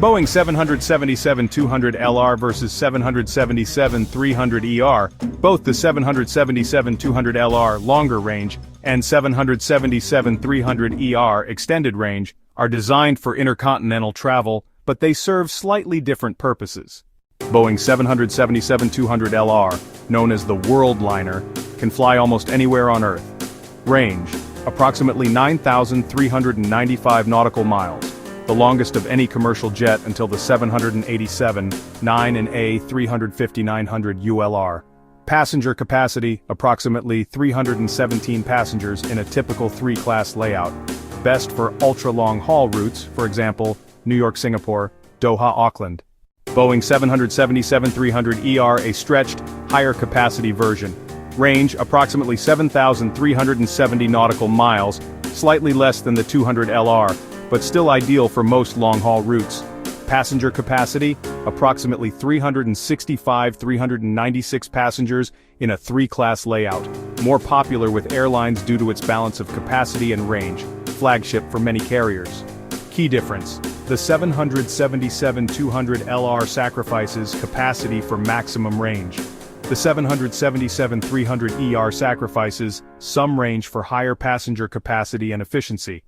Boeing 777-200LR versus 777-300ER, both the 777-200LR longer range and 777-300ER extended range are designed for intercontinental travel, but they serve slightly different purposes. Boeing 777-200LR, known as the Worldliner, can fly almost anywhere on Earth. Range, approximately 9,395 nautical miles, the longest of any commercial jet until the 787-9 350-900 ULR. Passenger capacity, approximately 317 passengers in a typical 3-class layout. Best for ultra-long haul routes, for example, New York-Singapore, Doha-Auckland. Boeing 777-300ER, a stretched, higher capacity version. Range, approximately 7,370 nautical miles, slightly less than the 200LR, but still ideal for most long-haul routes. Passenger capacity, approximately 396 passengers in a 3-class layout. More popular with airlines due to its balance of capacity and range, flagship for many carriers. Key difference: the 777-200LR sacrifices capacity for maximum range. The 777-300ER sacrifices some range for higher passenger capacity and efficiency.